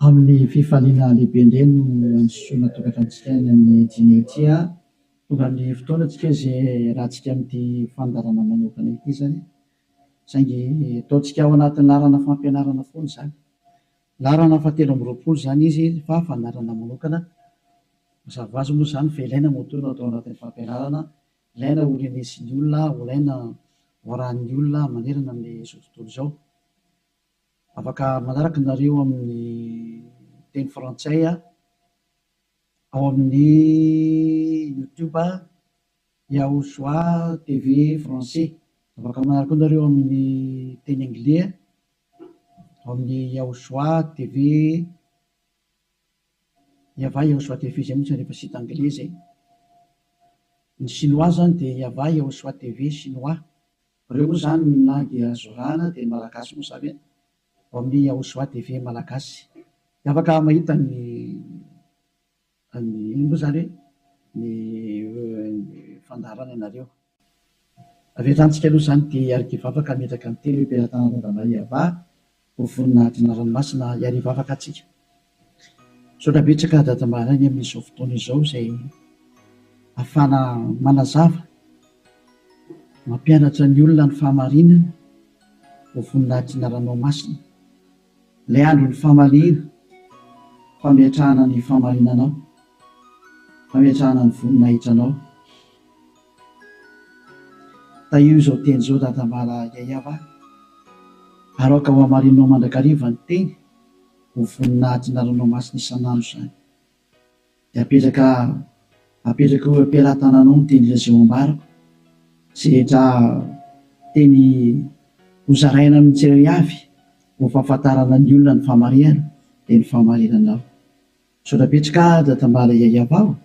amin'ny fifaliana lehibe indray no ansoana tokatantsika ny amin'ny jinetia tonga amin'ny fotoanantsika izay rahantsika amin'ity fandarana manokana ity zany saingy ataontsika ao anatin'ny larana fampianarana foana zany larana fahatelo amby roapolo zany izy fa fandarana manokana mazava azy moa zany fa ilaina motorina atao anatin'ny fampianarana ilaina orenesin'ny olona ilaina hoarahan'ny olona manerana amin'izao tontolo izao afaka manaraka nareo amin'ny teny frantsay ao amin'ny youtube Yaoshua TV français afaka manaraka nareo amin'ny teny anglais ao amin'ny Yaoshua TV Yava Yaoshua TV zay mihitsy rehefa site anglais zay ny chinois zany dia Yava Yaoshua TV chinois reo moa zany ny langy azorana dia malagasy moa zany ao amin'ny Yaoshua TV malagasy afaka mahita ny ino moa zany ny fandarana ianareo avetantsika aloha zany dia arikiva afaka metraka amin'ny teny hoe mpiara-tanarondana Yava ho voninahitra ranomasina iariva afaka atsika saotra betsaka dadamarany amin'izao fotoana izao izay ahafana manazava mampianatra ny olona ny fahamarinana ho voninahitra ranomasina ilay andro ny fahamariana fametrahana ny fahamarinanao fametrahana ny voninahitranao taio izao teny izao dadamala Yayava aroka ho hamarinanao mandrakariva ny teny ho voninahitra ranomasina isan'andro zany dia apetraka ho ampiara-tananao ny teny lazao ambarako sy rehetra teny hozaraina amin'ny tsirairay avy ho fahafantarana ny olona ny fahamarinana dia ny fahamarinanao saotra betsaka dadambala Yayava aho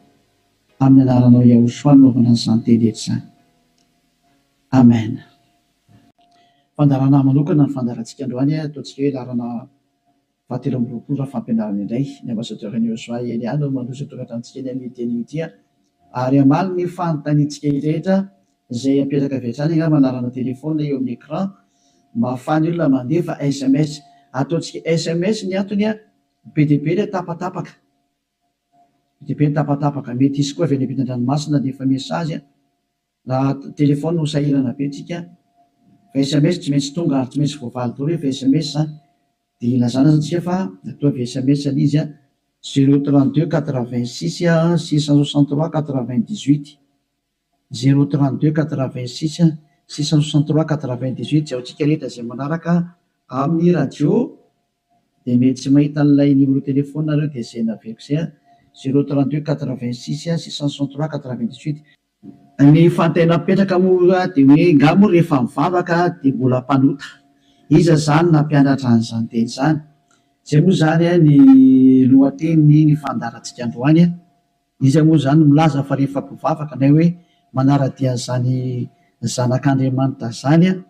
amin'ny anaranao Yaoshua naovana an'izany teny rehetra izany amen. Fandarana manokana ny fandarantsika androany ataontsika hoe larana fahatelo amby roapolo fampianarana indray ny ambassadeur-ny Yaoshua Eliana no mandroso tokatantsika ny amin'ny teny ity ary amaly ny fanontaniantsika rehetra izay apetraka avy hatrany manarana telefona eo amin'ny écran mahafany olona mandefa SMS ataontsika SMS ny antony be dia be ilay tapatapaka mety isy koa avy any ampitan-dranomasina dia efa mesazy raha telefona no sahirana be tsika fa SMS tsy maintsy tonga ary tsy maintsy voavaly daholo fa SMS zany dia ilazana zatsika fa atao avy SMS izy 032 86 663 98 032 86 663 98 zay aotsika rehetra izay manaraka amin'ny radio dia mety tsy mahita n'ilay numéro telefona nareo dia zay naveriko zay 032 86 663 98 ny fantena petraka moa dia hoe ngamo rehefa mivavaka dia mbola mpanota iza zany nampianatra an'izany teny zany zay moa zany ny lohateny ny fandarantsika androany izy moa zany milaza fa rehefa mpivavaka na hoe manara-dia zany zanak'Andriamanitra zany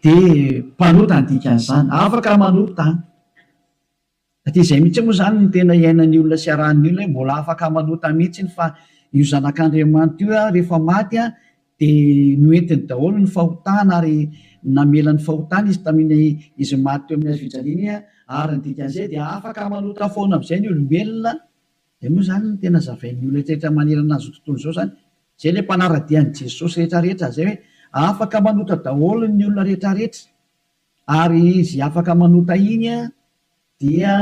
dia mpanota andikan'izany afaka manota satria izay mihitsy moa zany ny tena iainan'ny olona sy arahan'ny olona mbola afaka manota mihitsy fa io zanak'Andriamanitra io rehefa maty dia noentiny daholo ny fahotana ary namela ny fahotana izy tamin'ny izy maty teo amin'ny hazofijaliana ary ny dikan'izay dia afaka manota foana amin'izay ny olombelona dia moa zany ny tena zavain'ny olona rehetra manerana azy tontolo izao zany zay ilay mpanara-dian'i Jesosy rehetrarehetra zay hoe afaka manota daholo ny olona rehetrarehetra ary izy afaka manota iny dia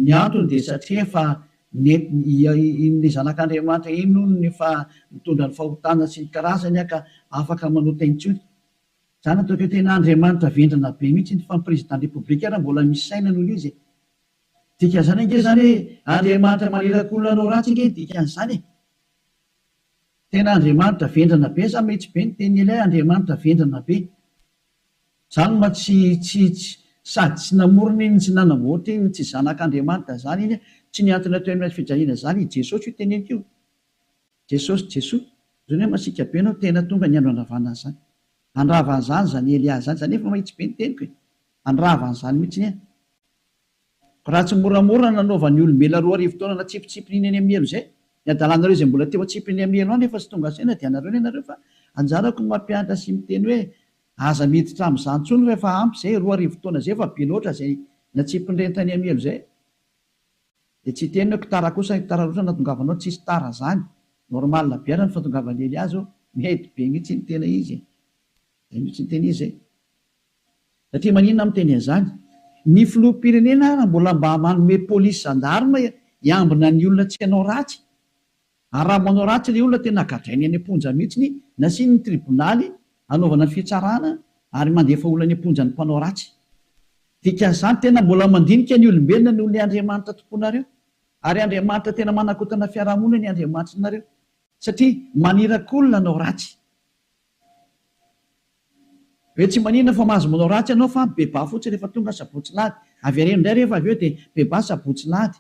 ny antony dia satria efa ny zanak'Andriamanitra iny no efa mitondra ny fahotana sy ny karazany ka afaka manota intsony zany ataoko tena Andriamanitra vendrana be mihitsy ny fampirezidan repoblika raha mbola misy saina noho izy dikan'izany ange zany Andriamanitra maneraka olona anao ratsy ange dikan'izany tena Andriamanitra vendrana be za mihitsy be ny teny ilay Andriamanitra vendrana be zany ma tsy sady tsy namorona iny tsy nanamboatra iny tsy zanak'Andriamanitra zany iny tsy niantona teo amin'ny fijaliana zany Jesosy io teneniko io Jesosy zany hoe masika be anao tena tonga ny andro andravana zany andravan'izany zany Elia zany zany efa mahitsy be ny teniko andravan'izany mihitsy raha tsy moramora nanaovan'ny olombelona roa arivo taona na tsipitsipinyny any amielo zay ny adalanareo izay mbola teo atsipiny amielo any efa tsy tonga saina dia anareo ny anareo fa anjarako ny mampianatra sy miteny hoe aza miditra amin'izany ntsony rehefa ampy zay roa arivo taona zay fa be loatra zay na tsy mpindrentany amielo zay de tsy tenao kitara kosa kitara rosa natongavanao tsisy tara zany normal biara ny fatongavany Eliazy mety be mihitsy ny tena izy mihitsy ny tena izy satria maninona miteny an'izany ny filoham-pirenena raha mbola mba manome polisy zandarma iambina ny olona tsy hanao ratsy ary raha manao ratsy le olona tena gadrainy any am-ponja mihitsy nasiny ny tribonaly anaovana fitsarana ary mandefa olona any am-ponja ny mpanao ratsy dikan'izany tena mbola mandinika ny olombelona noho ny Andriamanitra tomponareo ary Andriamanitra tena manakotana fiarahamonina ny Andriamanitra nareo satria manirakolona anao ratsy hoe tsy maninona fa mahazo manao ratsy ianao fa beba fotsy rehefa tonga sabotsy lahady avy areno indray rehefa avy eo dia beba sabotsy lahady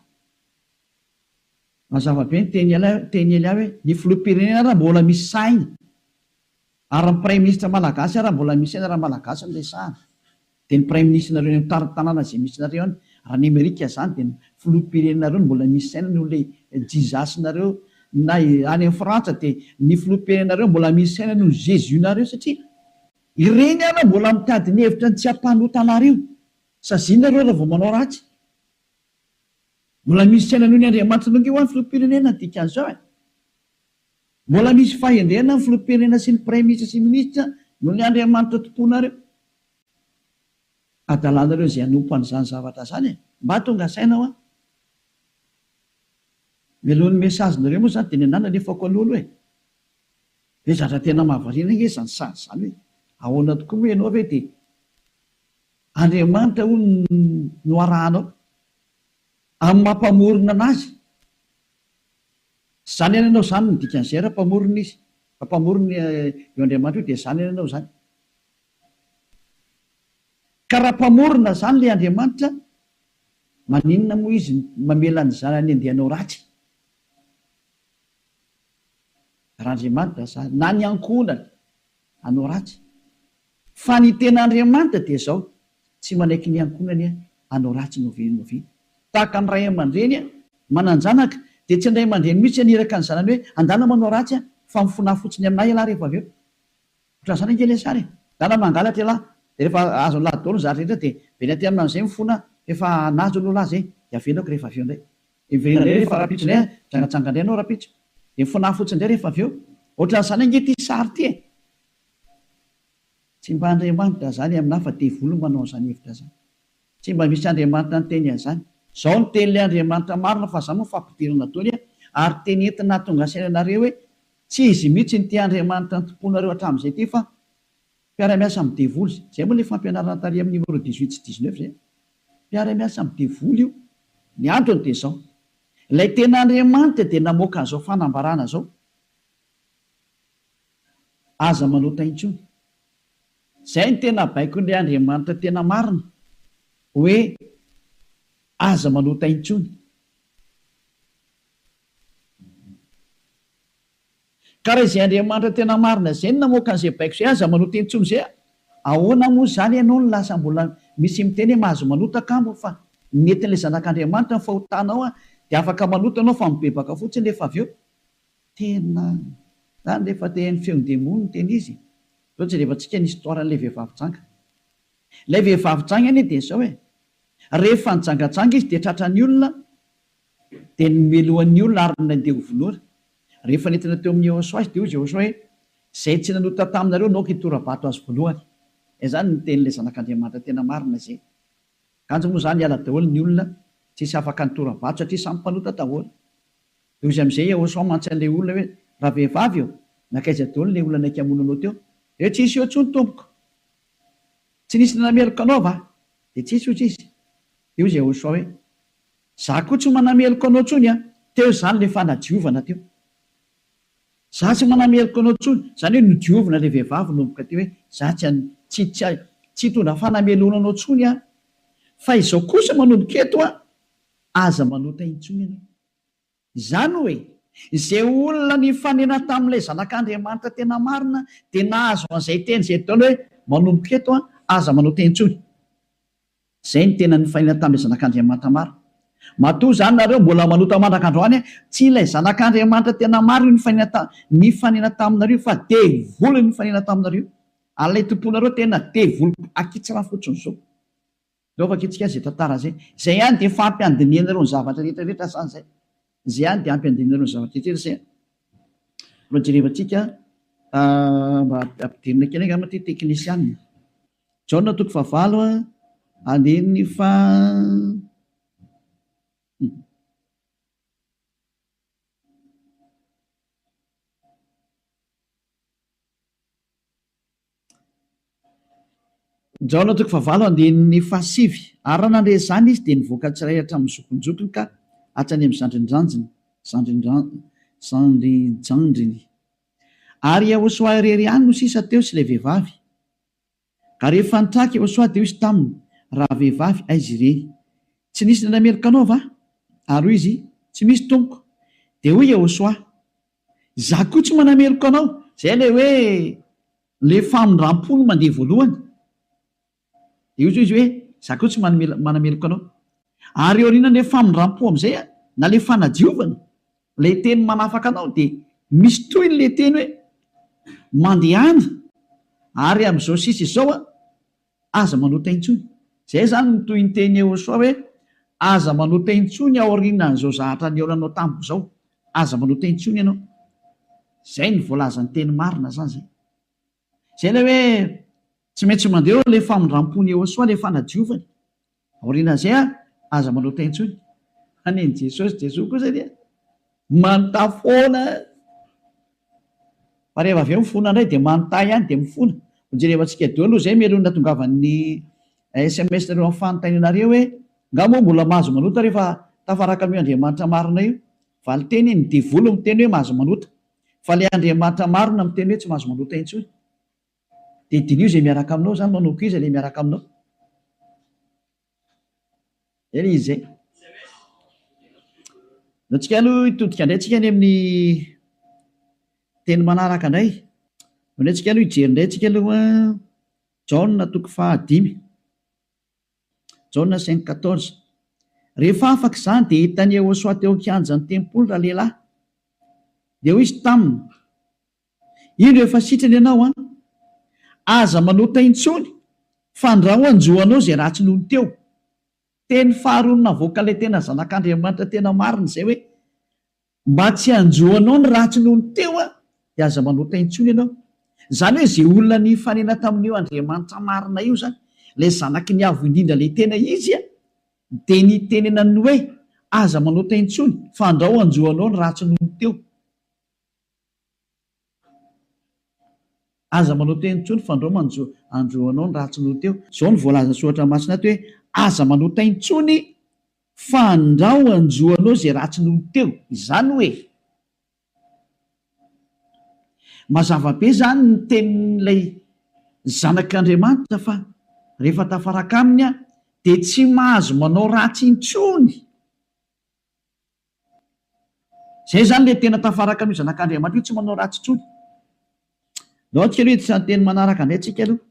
mazava be ny teny Elia hoe ny filoham-pirenena raha mbola misy saina ary ny prime ministre malagasy raha mbola misy saina raha malagasy no resahana dia ny prime ministre nareo ny tanàna izay misy nareo any raha ny Amerika zany dia ny filoham-pirenenareo no mbola misy saina noho le Jesus nareo na any amin'ny Frantsa dia ny filoham-pirenenareo mbola misy saina noho Jésus nareo satria ireny ana mbola mitady ny hevitra ny tsy hampanotanareo sazinareo raha vao manao ratsy mbola misy saina noho ny Andriamanitra nonge ho an'ny filoham-pirenena dikan'izao mbola misy fahendrena ny filoham-pirenena sy ny prime ministre sy ministra noho ny Andriamanitra tomponareo adalanareo izay hanompo an'izany zavatra zany mba tonga saina melohany mesazinareo moa zany dia ny anana nefako an'olo de zatra tena mahavariana nge zany sazy zany hoe ahoana tokoa moa ianao ve dia Andriamanitra ho no arahanao amin'ny mampamorona anazy zany any ianao zany ny dikan'izay raha mpamorona izy fa mpamorona io Andriamanitra io dia zany any ianao zany ka raha mpamorona zany le Andriamanitra maninona moa izy mamela ny zanany andehanao ratsy raha Andriamanitra zany na ny ankonany hanao ratsy fa ny tena Andriamanitra dia zao tsy manaiky ny ankonany hanao ratsy novi tahaka ny ray aman-dreny mananjanaka dia tsy indray aman-dreny mihitsy aniraka ny zanany hoe andana manao ratsy fa mifona fotsiny aminay ialahy rehefa avy eo ohatran' izany angely sary dana mangalatra ialahy dia rehefa azo ny lahy daholo ny zatra rehetra dia veny aty amin'izay mifona efa nazo aloha lahy zay dia avelako rehefa avy eo indray iverindray rehefa rapitso indray jangatsanga indray anao rapitso dia mifona fotsiny indray rehefa avy eo ohatran'izany angety sary ty tsy mba Andriamanitra zany amina fa devolo manao zany hevitra zany tsy mba misy Andriamanitra ny teny an'izany zao ny tenyle Andriamanitra marina fa zany moa fampidirana taony ary teny entina tonga sainanareo hoe tsy izy mihitsy ny te Andriamanitra ny tomponareo hatramin'izay ty fa mpiara-miasa amin'ny devolo zay moa le fampianarana tary amin'ny numéro 18 sy 19 zay mpiara-miasa amin'ny devolo io ny androny dia zao ilay tena Andriamanitra dia namoaka an'izao fanambarana zao aza manota intsony zay ny tena baiko n'ilay Andriamanitra tena marina hoe aza manota intsony ka raha izay Andriamanitra tena marina zay ny namoaka an'izay baiko zay aza manota intsony zay ahoana moa zany ianao ny lasa mbola misy miteny hoe mahazo manota kambo fa netin'ilay zanak'Andriamanitra ny fahotanao dia afaka manota anao fa mibebaka fotsiny rehefa avy eo tena zany rehefa tehan'ny feon-demony teny izy zao tsy rehefa tsika ny histoiran'ilay vehivavy janga ilay vehivavy janga any dia zao rehefa nijangatsanga izy dia tratran'ny olona dia nomelohan'ny olona ary nandeha hovolora rehefa nentina teo amin'ny Jehosoa izy dia hoy Jehosoa hoe zay tsy nanota taminareo naoka hitorabato azy voalohany zany ny tenyilay zanak'Andriamanitra tena marina zay kanjo moa zany hiala daholo ny olona tsisy afaka nitorabato satria samy mpanota daholo dia izy amin'izay Jehosoa mantsan'ilay olona hoe raha vehivavy eo nakaiza daholo ilay olona naiky hamonanao teo dia tsisy eo tsony tompoko tsy nisy nanameloko anao va dia tsisy ozy izy dia hoy Jehosoa hoe za koa tsy manameloko anao tsony teo zany le fanadiovana teo za tsy manameloko anao tsony zany hoe nodiovina ilay vehivavy nomboka teo hoe za tsy hitondra fanamelona anao tsony fa izao kosa manomboka eto aza manota intsony ianao izany hoe izay olona ny fanena tamin'ilay zanak'Andriamanitra tena marina dia nahazo an'izay teny izay taona hoe manomboka eto aza manota intsony zay ny tena ny fanena tamin'ilay zanak'Andriamanitra marina matoa zany nareo mbola manota mandrak'androany tsy ilay zanak'Andriamanitra tena marina ny fanena taminareo fa devolo ny fanena taminareo alay tomponareo tena devolo akitsy raha fotsiny zao Laofaka itsika zay tantara zay. Zay ihany dia fampiandiniana ireo ny zavatra rehetrarehetra sany zay. Zay ihany dia ampiandiniana ireo ny zavatra rehetrarehetra zay. Mba jerevantsika mba ampidirina kely angamba ty teknisianina. Jaona 9 andiny fa Jaona 9 andiny fa 7 ary raha nandre zany izy dia nivoaka tsiray hatramin'ny zokonjokony ka hatrany amin'ny zandrijandriny ary Yahosoa irery ihany no sisa teo sy ilay vehivavy ka rehefa nitraka Yahosoa dia izy taminy raha vehivavy aizy ireny tsy nisy nanameloka anao va ary hoy izy tsy misy tompoko dia hoy Yahosoa za koa tsy manameloka anao zay le hoe le famindram-polo mandeha voalohany dia izy hoe za koa tsy manameloka anao ary eo aoriana le famindram-po amin'izay na le fanadiovana le teny manafaka anao dia misy toyny le teny hoe mandehana ary amin'izao sisa izao aza manota intsony zay zany ny toy ny teny Yahosoa hoe aza manota intsony ao aorianan'izao zahatra ny eolanao tamiko izao aza manota intsony ianao zay ny voalazany teny marina zany zay zay le hoe tsy maintsy mandeha le famindram-pony Yahosoa le fanadiovany aorianan'izay aza manota intsony aneny Jesosy kosa dia manotafoana fa rehefa avy eo mifona indray dia manontay ihany dia mifona jerevantsika deo aloha zay melony natongavan'ny SMS nareo amin'ny fanontanianareo hoe ngamo mbola mahazo manota rehefa tafaraka amin'io Andriamanitra marina io valy teny ny devolo miteny hoe mahazo manota fa le Andriamanitra marina miteny hoe tsy mahazo manota intsony dia dinio zay miaraka aminao zany manao koa izy le miaraka aminao eny izy zay natsika aloha hitodika indray tsika any amin'ny teny manaraka indray indray tsika aloha hijery indray tsika aloha Jaona 5 Jaona 5:14 rehefa afaka izany dia hitany Yahosoa teo an-kianjan'ny tempoly raha lehilahy dia hoy izy taminy ino efa sitrany ianao aza manota intsony fa andraho anjoanao zay ratsy nohony teo teny faharonina voaka ilay tena zanak'Andriamanitra tena marina izay hoe mba tsy anjoanao ny ratsy nohony teo dia aza manota intsony ianao zany hoe zay olona ny fanena tamin'io Andriamanitra marina io zany ilay zanaky ny avo indrindra ilay tena izy dia ny tenenany hoe aza manota intsony fa andraho anjoanao ny ratsy nohony teo aza manota intsony fa andraho anjoanao ny ratsy nohony teo zao ny voalaza soatra masina ato hoe aza manota intsony fa andraho anjoanao zay ratsy nohony teo izany hoe mazava be zany ny tenin'ilay zanak'Andriamanitra fa rehefa tafaraka aminy dia tsy mahazo manao ratsy intsony zay zany le tena tafaraka amin'io zanak'Andriamanitra io tsy manao ratsy intsony nao tsika aloha itysany teny manaraka indray tsika aloha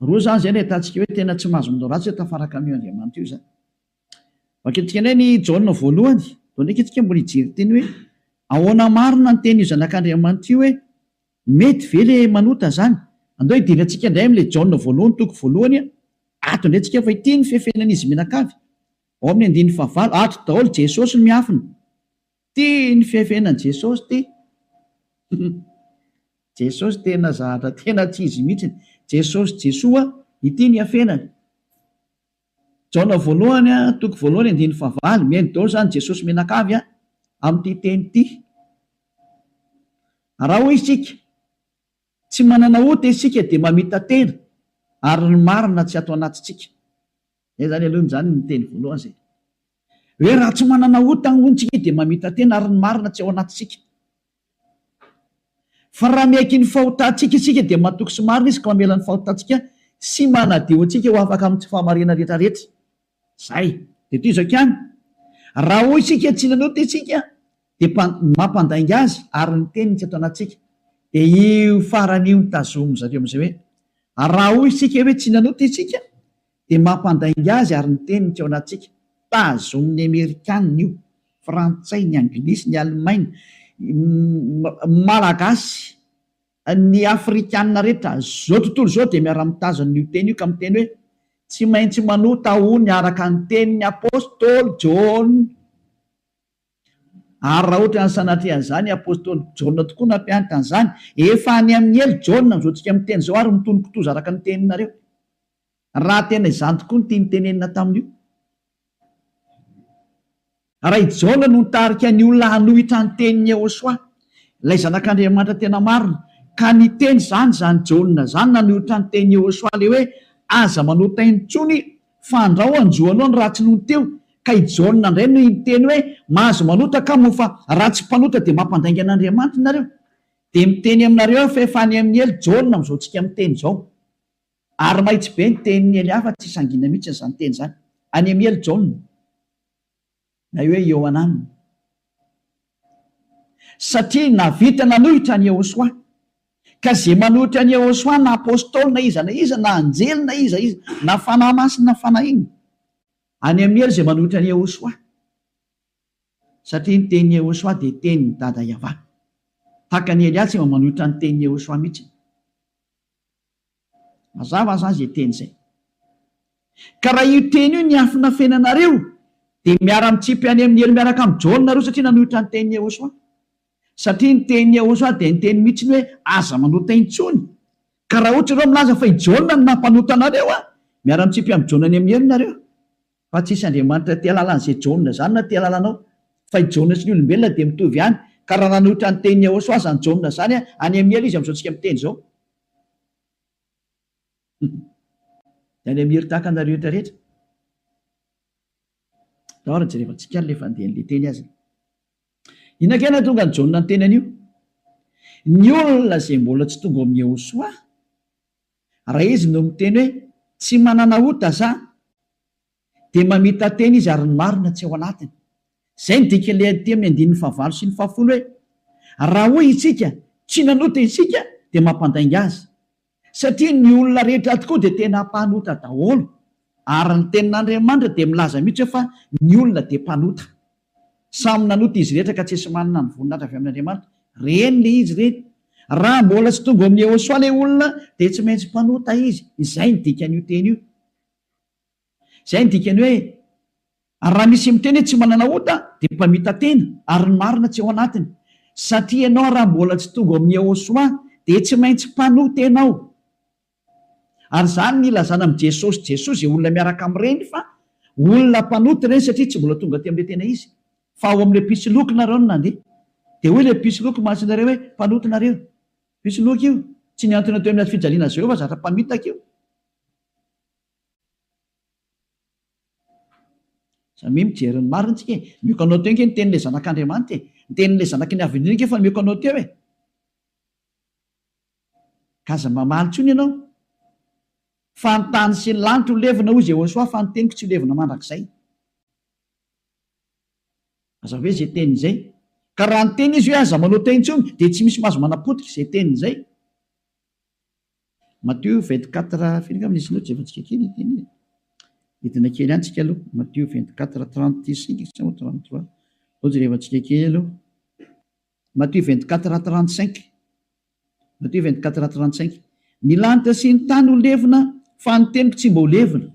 roa zany zay no ahitantsika hoe tena tsy mahazo manao ratsy hoe tafaraka amin'io Andriamanitra io zany vaketsika indray ny Jaona voalohany dao ndraiky itsika mbola hijery teny hoe ahoana marina ny teny io zanak'Andriamanitra io hoe mety ve le manota zany andao hidirantsika indray amin'ilay Jaona voalohany toko voalohany ato indray tsika fa ity ny fefenan'izy menakavy ao amin'ny andiny fahavalo ato daholo Jesosy no miafina ty ny fefenan Jesosy ty Jesosy tena zahatra tena tsy izy mihitsiny Jesosy Jesoa ity ny afenany Jaona voalohany toko voalohany andiny fahavalo mihaino daholo zany Jesosy menakavy amin'ity teny ity raha hoy isika tsy manana ota isika dia mamita tena ary ny marina tsy ato anatintsika zay zany aloha zany ny teny voalohany zay hoe raha tsy manana ota ny ontsika dia mamita tena ary ny marina tsy ao anatintsika fa raha miaiky ny fahotantsika isika dia matoky sy marina izy ka mamela ny fahotantsika sy manadio antsika ho afaka amin'ny tsy fahamarina rehetrarehetra zay dia toy izao ihany raha hoy isika tsy nanota isika dia mampandainga azy ary ny teniny tsy ato anatsika dia io faran'io ny tazomy zareo amin'izay hoe raha hoy isika hoe tsy nanota isika dia mampandainga azy ary ny teniny tsy ao anatsika tazomin'ny Amerikanina io frantsay ny anglisy ny alemaina malagasy ny afrikanina rehetra zao tontolo zao dia miara-mitazan'io teny io ka miteny hoe tsy maintsy manota hony araka ny tenin'ny apôstôly Jona. Ary raha ohatra ny sanatrehan'izany apôstôly Jona tokoa nampianatra an'izany, efa any amin'ny elo Jona amin'izao tsika miteny izao ary mitonoko-toza araka ny teninareo. Raha tena izany tokoa ny tiany tenenina tamin'io. Raha i Jona no nitarika ny olona hanohitra ny tenin'ny Jehosoa, ilay zanak'Andriamanitra tena marina, ka ny teny zany Jona zany nanohitra ny tenin'ny Jehosoa le hoe aza manota intsony fa andrao anjoanao ny ratsy noho teo. Ka i Jona indray no miteny hoe mahazo manota ka mo fa ratsy mpanota dia mampandainga an'Andriamanitra nareo. Dia miteny aminareo fa efa any amin'ny elo Jona amin'izao tsika miteny izao. Ary mahitsy be ny tenin'ny ely hafa tsy sangina mihitsy izany teny izany. Any amin'ny elo Jona na hoe Ioanana. Satria navita nanohitra ny Jehosoa, ka zay manohitra ny Jehosoa na apôstôly na iza na anjely na iza na fanahy masina na fanahy iny, any amin'ny elo zay manohitra ny Jehosoa. Satria ny tenin'ny Jehosoa dia tenin'ny dada Iava. Tahaka ny Eliasy manohitra ny tenin'ny Jehosoa mihitsy. Mazava zany izay teny izay. Ka raha io teny io ny afina fenanareo dia miara-mitsipy any amin'ny elo miaraka amin'ny Jona nareo satria nanohitra ny tenin'ny Jehosoa. Satria ny tenin'ny Jehosoa dia ny teny mihitsy hoe aza manota intsony. Ka raha ohatra ireo milaza fa i Jona no nampanota anareo, miara-mitsipy amin'ny Jona any amin'ny elo nareo. Fa tsisy Andriamanitra tia lalan'izay Jona zany na tia lalanao. Fa i Jona sy ny olombelona dia mitovy ihany. Ka raha nanohitra ny tenin'ny Jehosoa zany Jona zany any amin'ny elo izy amin'izao tsika miteny izao. Dia any amin'ny elo tahaka anareo rehetra. Dahora jerevantsika ny lefa andehan'ilay teny azy. Inona tonga ny Jona ny teny an'io? Ny olona izay mbola tsy tonga amin'ny Jehosoa, raha izy no miteny hoe tsy manana ota za, dia mamita teny izy ary ny marina tsy ao anatiny. Izay ny dikan'ilay aty amin'ny 9 sy ny 10 hoe raha hoy isika tsy nanota isika dia mampandainga azy. Satria ny olona rehetra tokoa dia tena mpanota daholo. Ary ny tenin'Andriamanitra dia milaza mihitsy fa ny olona dia mpanota. Samy nanota izy rehetra ka tsy esy manana ny voninahitra avy amin'Andriamanitra. Reny le izy reny. Raha mbola tsy tonga amin'ny Jehosoa ilay olona dia tsy maintsy mpanota izy. Izay ny dikan'io teny io. Izay ny dikany hoe raha misy miteny hoe tsy manana ota dia mpamita tena ary ny marina tsy ao anatiny. Satria ianao raha mbola tsy tonga amin'ny Jehosoa dia tsy maintsy mpanota ianao. Ary zany ny ilazana amin'ny Jesosy izay olona miaraka amin'ireny fa olona mpanota ireny satria tsy mbola tonga aty amin'ilay tena izy. Fa ao amin'ilay pisoloky nareo no nandeha. Dia hoy ilay pisoloky mahatsinareo hoe mpanota nareo. Pisoloky io tsy niantona teo amin'ny fijaliana Jehovah zatra mpamitaka io. Samy mijery ny marina tsika. Mioka anao teo ny tenin'ilay zanak'Andriamanitra. Ny tenin'ilay zanaky ny avindrina fa mioka anao teo e. Kaza mamaly tsony ianao. Fa ny tany sy ny lanitra ho levina hoy Jehosoa fa ny teniko tsy ho levina mandrakizay. Aza hoe izay teny izay. Ka raha ny teny izy hoe aza manota intsony dia tsy misy mahazo manapotika izay teny izay. Matthieu 24 firy angamba nisy loatra jevantsika kely teny. Hitina kely ihany tsika aloha. Matthieu 24:35 sa 33. Jerevantsika kely aloha. Matthieu 24:35. Matthieu 24:35. Ny lanitra sy ny tany ho levina fa ny teniko tsy mba ho levina.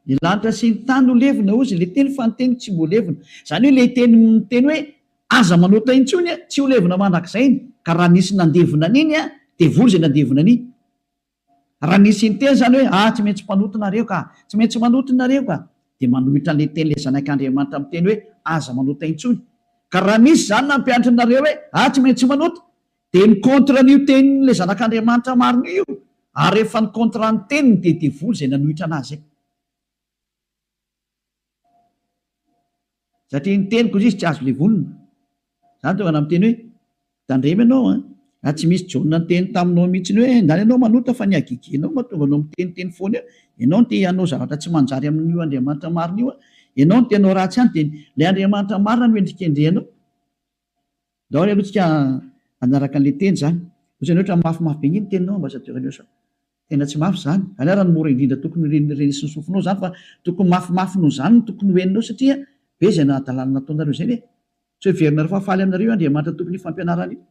Ny lanitra sy ny tany ho levina ozy ilay teny fa ny teniko tsy mba ho levina. Izany hoe ilay teny hoe aza manota intsony tsy ho levina mandrakizay. Ka raha nisy nandevina an'iny dia vory izay nandevina an'iny. Raha nisy ny teny zany hoe tsy maintsy mpanota nareo ka, tsy maintsy manota nareo ka, dia manohitra an'ilay teny ilay zanak'Andriamanitra amin'ny teny hoe aza manota intsony. Ka raha misy zany nampianatra nareo hoe tsy maintsy manota, dia ny kontra n'io tenin'ilay zanak'Andriamanitra marina io. Ary rehefa ny kontra ny teniny dia devoly izay nanohitra anazy. Satria ny teniko izy tsy azo levolina. Zany tonga namiteny hoe tandremy ianao tsy misy Jona ny teny taminao mihitsy ny hoe ndany ianao manota fa ny agigenao mahatonga anao miteniteny foana eo. Ianao no te hanao zavatra tsy manjary amin'io Andriamanitra marina io. Ianao no te hanao ratsy ihany dia ilay Andriamanitra marina no endrikendrehanao. Daholo aloha tsika anaraka an'ilay teny zany. Ohatrany ohatra mafimafy be iny teninao ambassadeur Jehosoa. Tena tsy mafy zany. Any raha ny mora indrindra tokony renisy ny sofinao zany fa tokony mafimafy noho zany no tokony hoeninao satria be izay nahadalana nataonareo izay hoe tsy ho heverinareo fa faly aminareo Andriamanitra tompony fampianarana io.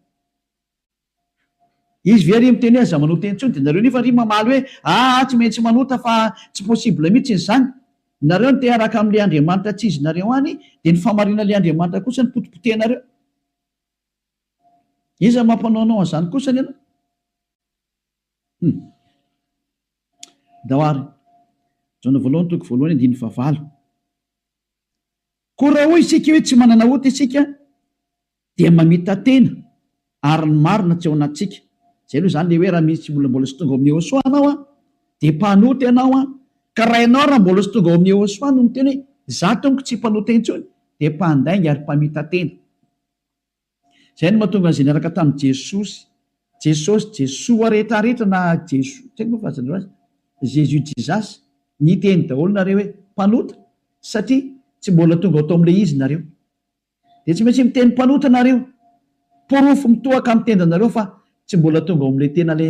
izy very miteny hoe za manota entsony de nareo nefa ry mamaly hoe tsy maintsy manota fa tsy possible mihitsy ny zany nareo ny te araka am'le andriamanitra tsy izy nareo any de ny famarina le andriamanitra kosa ny potipotenareo iza mampanaonao an'izany kosany ianao daoary jona voalohany toko voalohany andiny favalo ko raha hoy isika hoe tsy manana ota isika dia mamita tena ary ny marina tsy ao anatsika zay aloha zany le hoe raha misy mbola sy tonga amin'ny eosoa anao de mpanota ianao ka raha ianao raha mbola sy tonga ao amin'ny eosoa no miteny hoe za tonko tsy mpanota intsony de mpandainga ary mpamita tena zay no mahatonga an'izay niaraka tamin'i Jesoa rehetrarehetra na Jeso tsy haiko moa fazan'ireo azy Jésus Jesus niteny daholo nareo hoe mpanota satria tsy mbola tonga atao am'le izy nareo de tsy maintsy miteny mpanota nareo porofo mitohaka amin'ny tendanareo fa tsy mbola tonga ao am'le tena le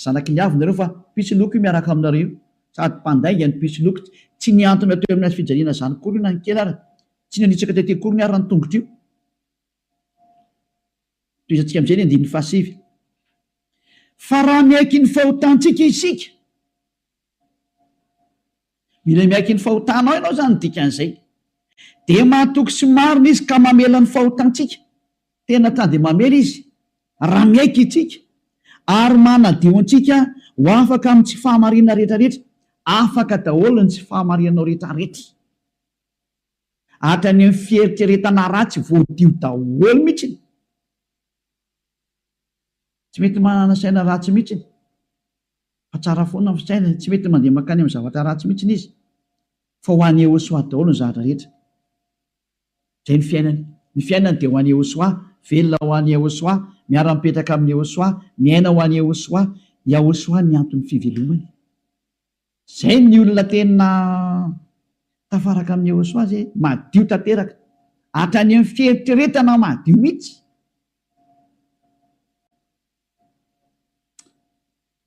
zanaky ny avy nareo fa pisiloko io miaraka aminareo sady mpandainga ny pisiloko tsy niantony atao amin'ny azy fijaliana zany kory io na ny kely ary tsy nanitsaka tete kory ny ary ny tongotro io toizatsika am'izay ny andin'ny fahasivy fa raha miaiky ny fahotantsika isika mila miaiky ny fahotanao ianao zany dikan'izay de mahatoky sy marina izy ka mamela ny fahotantsika tena tany de mamela izy raha miaiky itsika ary manadio antsika ho afaka amin'ny tsy fahamarina rehetrarehetra afaka daholo ny tsy fahamarinanao rehetrarehetra hatrany amin'ny fieritreretana ratsy voadio daholo mihitsy tsy mety manana saina ratsy mihitsy fa tsara foana ny saina tsy mety mandeha makany amin'ny zavatra ratsy mihitsy izy fa ho any eosoa daholo ny zavatra rehetra zay ny fiainany de ho any eosoa velona ho any eosoa miara-mipetraka amin'ny eosoa miaina ho any eosoa ny antony fivelomany zay ny olona tena tafaraka amin'ny eosoa zay madio tanteraka hatrany amin'ny fieritreretana madio mihitsy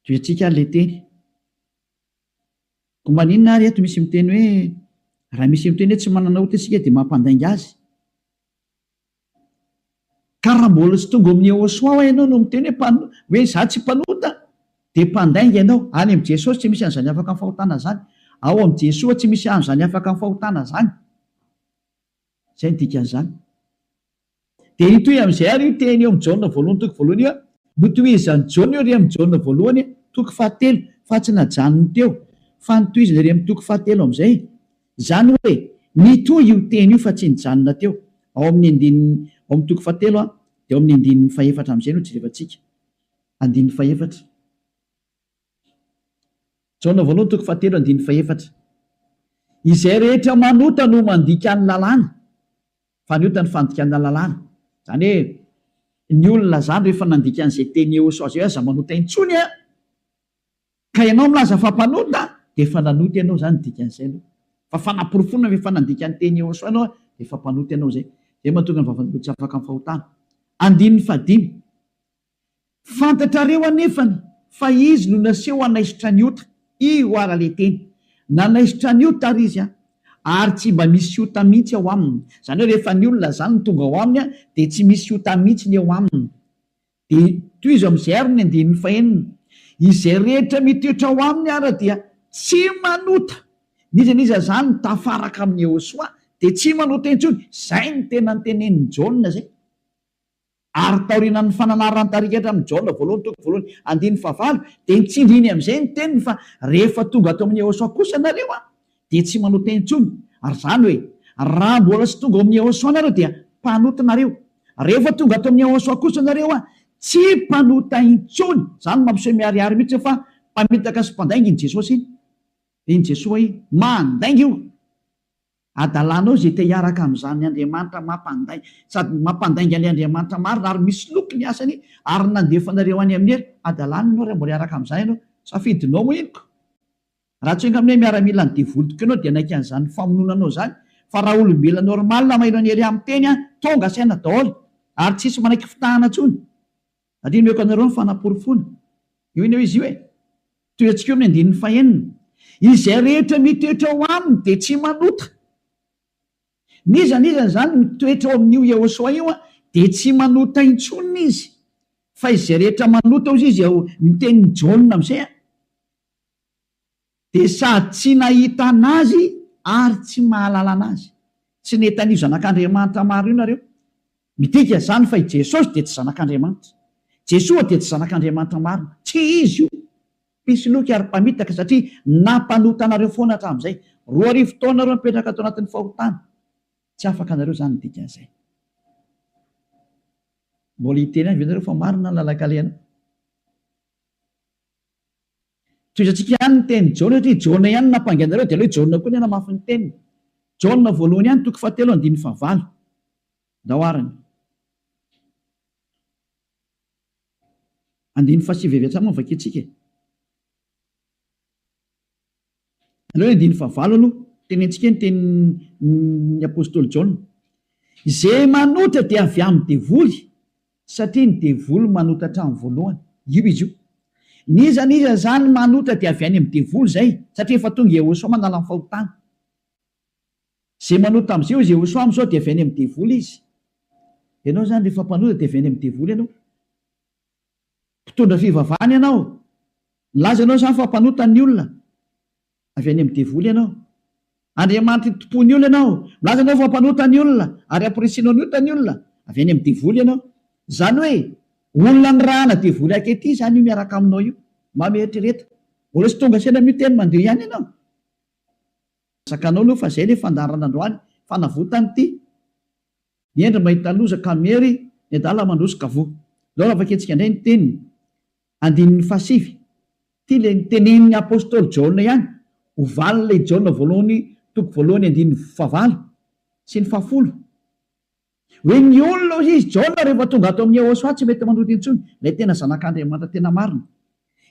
toetsika le teny ko maninona ary eto misy miteny hoe raha misy miteny hoe tsy manana ota isika de mampandainga azy ka raha mbola sy tonga amin'ny eosoa ho ianao no miteny hoe za tsy mpanota de mpandainga ianao any am' Jesosy tsy misy an'izany afaka ny fahotana zany ao am' Jesoa tsy misy an'izany afaka ny fahotana zany zay ny dikan'izany de itoy am'izay ary io teny eo am' Jaona voalohany toko voalohany io notoizany Jaona io ry am' Jaona voalohany toko fahatelo fa tsy najanony teo fa nitoizany ry am' toko fahatelo am'izay zany hoe nitoy io teny io fa tsy nijanona teo ao amin'ny toko fahatelo de ao amin'ny andin'ny faefatra am'izay no jerevantsika andin'ny faefatra Jaona voalohany toko fahatelo andin'ny faefatra izay rehetra manota no mandika ny lalàna fa ny ota ny fandikana lalàna zany hoe ny olona zany rehefa nandika an'izay teny eosoa zay aza manota intsony ka ianao milaza fa mpanota de efa nanota ianao zany dikan'izay aloha fa fanaporofona efa nandika ny teny eosoa ianao de efa mpanota ianao zay mahatonga ny vavany tsy afaka ny fahotana andin'ny fadimy fantatrareo anefany fa izy no naseho anaisitra ny ota io ara le teny nanaisitra ny ota ary izy ary tsy mba misy ota mihitsy ao aminy zany hoe rehefa ny olona zany ny tonga ao aminy de tsy misy ota mihitsy ny ao aminy de toy izy am'izay ary ny andin'ny fahenina izay rehetra mitoetra ao aminy ara dia tsy manota nizaniza zany ny tafaraka amin'ny eosoa de tsy manota intsony zay ny tena ny tenen'ny Jaona zay ary taorinan'ny fananarany tarikatra amin'ny Jaona voalohany toko voalohany andin'ny fahavalo de nitsindriny am'izay ny teniny fa rehefa tonga atao amin'ny eosoa kosa nareo de tsy manota intsony ary zany hoe raha mbola sy tonga amin'ny eosoa nareo dia mpanota nareo rehefa tonga atao amin'ny eosoa kosa nareo tsy mpanota intsony zany mampiseho miariary mihitsy fa mpamitaka sy mpandainga iny Jesosy iny Jesoa mandainga io adalanao zay te hiaraka am'izany Andriamanitra mampandainga sady mampandainga ny Andriamanitra marina ary misy loko ny asany ary nandefanareo any amin'ny hery adalana ianao raha mbola hiaraka am'izany ianao safidinao moa inoko raha tsy oenga amin'y hoe miaramila ny devolotoko ianao dia naika an'izany famononanao zany fa raha olombelona normal maino ny hery amin'ny teny tonga saina daholo ary tsisy manaiky fitahana tsony satria mioko anareo ny fanaporofona io iny eo izy io hoe toetsika eo amin'ny andin'ny fahenina izay rehetra mitoetra ao aminy de tsy manota nizany zany mitoetra ao amin'io eosoa io de tsy manota intsony izy fa izay rehetra manota ozy izy ao nitenin'ny Jaona amizay de sady tsy nahita anazy ary tsy mahalala anazy. Tsy netan'io zanak'Andriamanitra maro io nareo midika zany fa i Jesosy de tsy zanak'Andriamanitra, Jesoa de tsy zanak'Andriamanitra maro, tsy izy io. Mpisoloky ary mpamitaka satria nampanota anareo foana hatramin'izay. 2 taona reo mipetraka ato anatin'ny fahotana, tsy afaka anareo zany midika an'izay. Mbola hiteny any venareo fa marina ny lalak'alena. Toizatsika ihany ny teny Jaona satria Jaona ihany nampanganareo de aleo Jaona koa ny namafy ny teniny. Jaona voalohany ihany 7:9 daoarany. 9:7 mo vakitsika. Aleo 9:5 aloha tenentsika ny tenin'ny apôstôly Jaona. Izay manota dia avy amin'ny devoly satria ny devoly manota hatramin'ny voalohany. Io izy io. Niza zany manota dia avy any amin'ny devoly zay satria efa tonga Jehosoa manala ny fahotana. Zay manota am'izay izy Jehosoa am'izao dia avy any amin'ny devoly izy. Ianao zany rehefa mpanota dia avy any amin'ny devoly ianao. Mpitondra fivavahana ianao. Laza ianao zany fa mpanota ny olona. Avy any amin'ny devoly ianao. Andriamanitra tompon'ny olona ianao. Laza ianao fa mpanota ny olona ary ampiresinao ny ota ny olona. Avy any amin'ny devoly ianao. Zany hoe olona ny rahana devoly akety zany io miaraka aminao io. Mametrereta. Mbola tsy tonga sena miteny mandeha ihany ianao. Sakanao aloha fa zay le fandarana androany fanavotany ity. Niendra mahita loza kamery ny adala mandroso kavo. Zao avaketsika indray ny teniny. 9:7. Ty le nitenenin'ny apôstôly Jaona ihany. Ovalilay Jaona voalohany 9:9 sy ny 10. Hoe ny olona izy Jaona rehefa tonga ato amin'ny Jehosoa tsy mety manota intsony. Ilay tena zanak'Andriamanitra tena marina.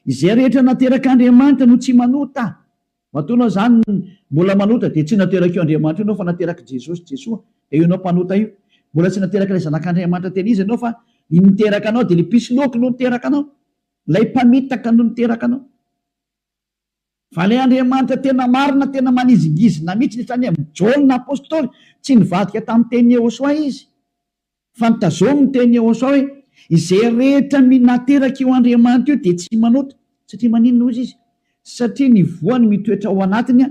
Izay rehetra naterak'Andriamanitra no tsy manota. Matoanao zany mbola manota dia tsy nateraka io Andriamanitra ianao fa nateraka Jesosy Jesoa. Io ianao mpanota io. Mbola tsy nateraka ilay zanak'Andriamanitra tena izy ianao fa niteraka anao dia ilay mpisoloky no niteraka anao. Ilay mpamitaka no niteraka anao. Fa ilay Andriamanitra tena marina tena manizingizina mihitsy netrany amin'ny Jaona apôstôly tsy nivadika tamin'ny teny Jehosoa izy. Fa nitazomy ny teny Jehosoa hoe izay rehetra nateraka io Andriamanitra io dia tsy manota. Satria maninona izy? Satria ny voany mitoetra ao anatiny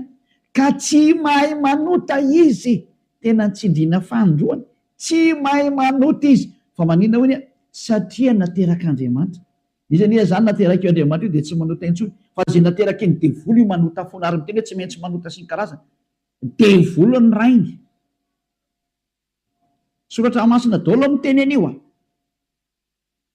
ka tsy mahay manota izy. Tena nitsindriana fandroany. Tsy mahay manota izy. Fa maninona hoy satria nateraka Andriamanitra. Izy zany nateraka io Andriamanitra io dia tsy manota intsony. Fa zay nateraka ny devoly io manota foana ary miteny hoe tsy maintsy manota sy ny karazana. Devoly ny rainy. Soratra masina daholo miteny anio.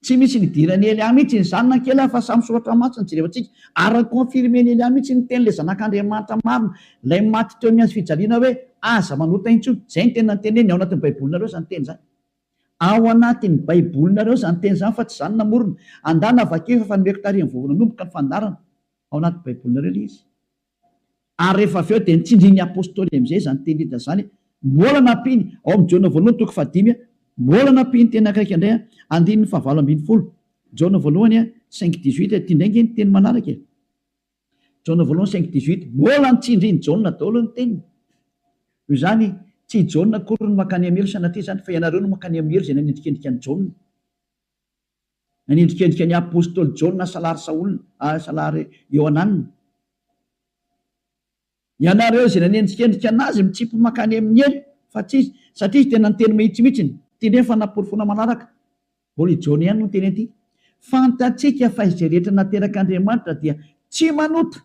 Tsy misy nidirany Elia mihitsy ny zanona kely fa samy soratra masina jerevantsika. Ary konfirmeny Elia mihitsy ny teny le zanak'Andriamanitra marina. Ilay maty teo amin'ny azy fijaliana hoe aza manota intsony. Zay ny tena teneny ao anatin'ny baibolinareo zany teny zany. Ao anatin'ny baibolinareo zany teny zany fa tsy zany namorona. Andana vakeo fa nomeko tarihin'ny voavonanomboka ny fandarana. Ao anatin'ny baibolinareo le izy. Ary rehefa avy eo dia nitsindrin'ny apôstôly amin'izay zany teny hita zany. Mbola nampiny ao amin'ny Jaona voalohany 5:5. Mbola nampiny teny akaiky indray 9:9. Jaona voalohany 5:18 tindraingy ny teny manaraka. Jaona voalohany 5:18 mbola nitsindrin'ny Jaona daholo ny teniny. Io zany tsy Jaona akory no makany amelo sanatria zany fa ianareo no makany amelo zay nanendrikendrika ny Jaona. Nanendrikendrika ny apôstôly Jaona salary Saolina, salary Ioanana. Ianareo zay nanendrikendrika anazy mitsipy makany amin'ny elo fa tsy izy satria tena niteny mihitsymihitsiny. Teny fa naporofona manaraka. Mbola i Jaona ihany no teny aty. Fantatsika fa izay rehetra nateraka Andriamanitra dia tsy manota.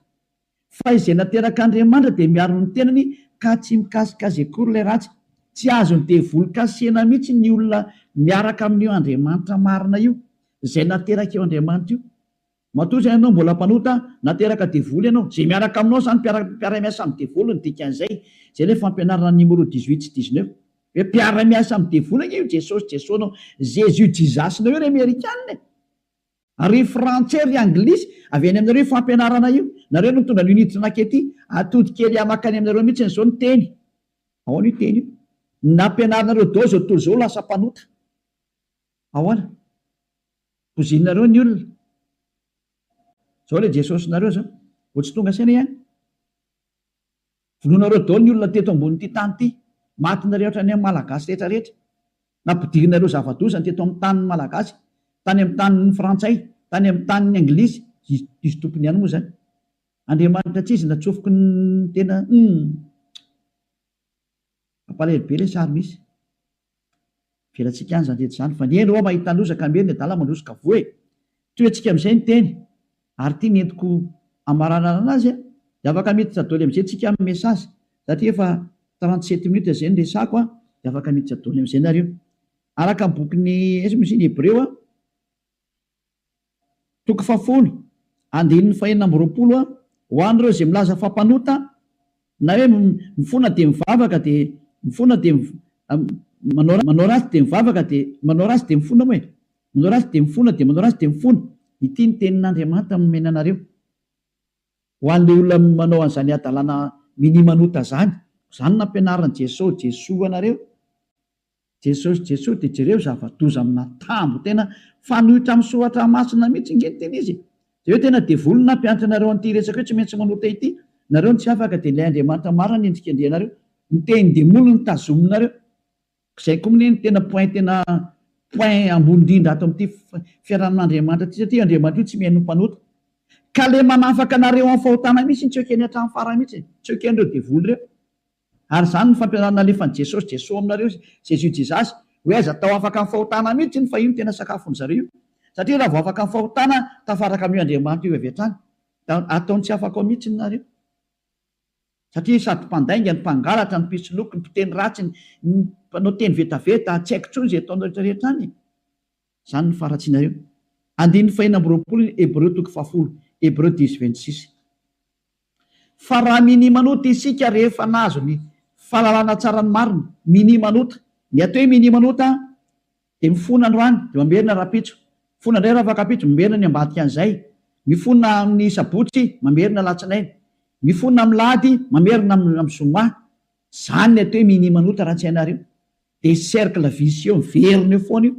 Fa izay nateraka Andriamanitra dia miaro ny tenany ka tsy mikasikazy akory ilay ratsy. Tsy azony devoly kasihana mihitsy ny olona miaraka amin'io Andriamanitra marina io. Izay nateraka io Andriamanitra io. Matoa zay ianao mbola mpanota nateraka devoly ianao. Zay miaraka aminao zany mpiara-miasa amin'ny devoly ny dikan'izay. Zay ilay fampianarana numéro 18 sy 19. Hoe mpiara-miasa amin'ny devoly io Jesosy Jesosnao. Jésus jizasinao io ry Amerikanina. Ary frantsay ry anglisy avy any aminareo fampianarana io. Nareo no mitondra l'unité nakety atody kely amakany aminareo mihitsy n'izao ny teny. Ahoana io teny io? Nampianaranareo dao zao tontolo zao lasa mpanota. Ahoana? Pozinareo ny olona. Zao ilay Jesosy nareo zao. Vao tsy tonga saina ihany. Vonoanareo dao ny olona teto ambonin'ity tany ity. Matinareo ohatrany amin'ny malagasy rehetrarehetra. Nampidirinareo zava-dosany teto amin'ny tanin'ny malagasy. tany amin'ny tanin'ny frantsay, tany amin'ny tanin'ny anglisy, izy tompony ihany moa zany. Andriamanitra tsy izy natsofoko ny tena ampalahelo be le sary misy. Velatsika any zany rehetra zany fa ny eny ao mahita lozaka meny adala mandrosika voe. Toetsika amin'izay ny teny ary tia ny entiko amaranana anazy dia afaka miditra daholo amin'izay tsika amin'ny mesazy satria efa 37 minutes izay ny resako dia afaka miditra daholo amin'izay nareo. Araka ny bokin'ny misy Hebreo 10:4 ho an'ireo izay milaza fampanota na hoe mifona dia mivavaka dia mifona dia manao ratsy dia mivavaka dia manao ratsy dia mifona moa e, manao ratsy dia mifona dia manao ratsy dia mifona. Ity ny tenin'Andriamanitra nomena anareo ho an'ilay olona manao an'izany adalana minimanota zany. Izany nampianaran'i Jesosy anareo. Jesosy dia jereo zava-doza amina tambo tena fanohitra amin'ny soratra masina mihitsy nge tena izy. Dia hoe tena devoly nampianatra anareo an'ity resaka hoe tsy maintsy manota ity. Nareo ny tsy afaka dia ilay Andriamanitra marina endrika andrianareo. Ny teny demony ny tazominareo. Izay koa ny tena point ambony indrindra ato amin'ity fiarahan'Andriamanitra ity satria Andriamanitra io tsy mihaino mpanota. Ka le manafaka anareo amin'ny fahotana mihitsy ny tsy ekeny hatramin'ny farany mihitsy, tsy eken'ireo devoly ireo. Ary izany ny fampianarana alefan'i Jesosy aminareo Jesasy hoe aiza tao afaka amin'ny fahotana mihitsy fa io tena sakafony zareo. Satria raha vao afaka amin'ny fahotana tafaraka amin'io Andriamanitra io avy hatrany, ataony tsy afaka ao mihitsy nareo. Satria sady mpandainga ny mpangalatra ny mpisoloky ny mpiteny ratsy ny mpanao teny vetaveta tsy haiko intsony izay ataonao rehetrarehetra any. Izany ny faratsinareo. 9:20 Hebreo 10:26. Fa raha minimanota isika rehefa nazo ny fahalalana tsara ny marina, minimanota. Ny atao hoe minimanota dia mifona androany dia mamerina rapitso, mifona indray rafakapitso mamerina ny ambadika an'izay, mifona amin'ny sabotsy mamerina latsinainy, mifona amin'ny lahady mamerina amin'ny zoma. Izany ny atao hoe minimanota raha tsy hainareo. Dia cercle vicieux miverina eo foana io.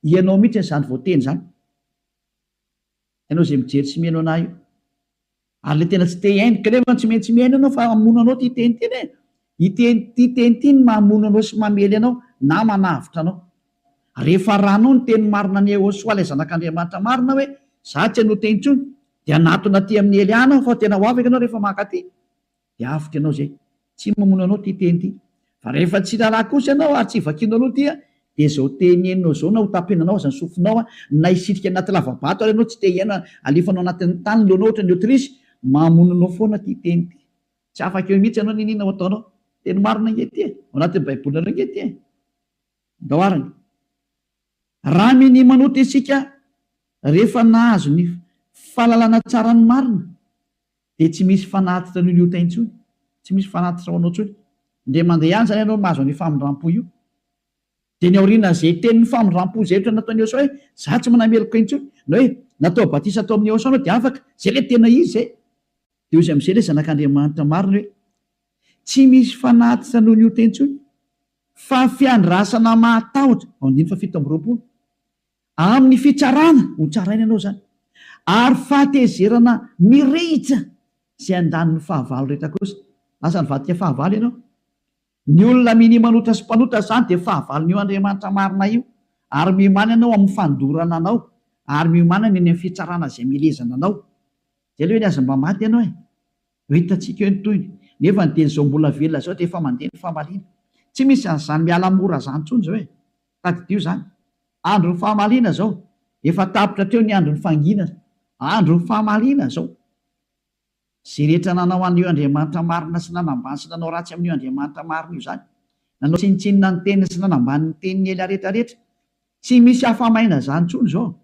Ianao mihitsy izany voateny izany. Ianao izay mijery sy mihaino anahy io. Ary le tena tsy te haino kanefa tsy maintsy mihaino ianao fa hamono anao ty teny teny e. Ity teny ity ny mamono anao sy mamely anao na manavitra anao. Rehefa ranao ny teny marina ny Ehosoa ilay zanak'Andriamanitra marina hoe za tsy hanao teny intsony dia anatona ty amin'ny Eliana fa tena ho afaka ianao rehefa maka ty dia avitra ianao zay. Tsy mamono anao ty teny ty. Fa rehefa tsy lalà kosa ianao ary tsy vakianao aloha ty dia zao teny eninao zao na ho tapenanao aza ny sofinao na isitrika anaty lavabato ary ianao tsy te hiaina alefanao anatin'ny tany loanao ohatra ny Aotrisy, mamono anao foana ty teny ty. Tsy afaka eo mihitsy ianao ninina ho ataonao. Teny marina ngety e, ao anatin'ny baibolina ngety e. Daoarany. Raha minimanota isika rehefa nahazo ny fahalalana tsara ny marina dia tsy misy fanatitra ny liota intsony, tsy misy fanatitra ho anao intsony. Dia mandeha ihany zany ianao mahazo ny famindrampo io. Dia ny aoriana izay tenin'ny famindrampo izay ohatra nataon'i Ehosoa hoe za tsy manameloko intsony, na hoe natao batisa atao amin'ny Ehosoa dia afaka, izay le tena izy izay. Dia izy amin'izay le zanak'Andriamanitra marina hoe tsy misy fanatitra noho ny ota intsony fa fiandrasana mahatahotra 9:7 amin'ny fitsarana ho tsaraina ianao zany ary fahatezerana mirehitra izay andaniny fahavalo rehetra kosa. Lasa nivadika fahavalo ianao. Ny olona minimanota sy mpanota zany dia fahavalon'io Andriamanitra marina io ary miomana ianao amin'ny fandorana anao ary miomana ny amin'ny fitsarana izay milezana anao. Izay le hoe niaza mba maty ianao e. Ho hitantsika eo ny toyny. Nefa ny teny izao mbola velona zao dia efa mandeha ny fahamaliana. Tsy misy an'izany miala mora zany intsony izao e. Tadidio zany. Andron'ny fahamaliana zao. Efa tapitra teo ny andron'ny fanginana. Andron'ny fahamaliana zao. Izay rehetra nanao an'io Andriamanitra marina sy nanambany sy nanao ratsy amin'io Andriamanitra marina io zany. Nanao tsinitsinina ny teniny sy nanambany ny teniny ela rehetrarehetra. Tsy misy hafamaina zany intsony izao.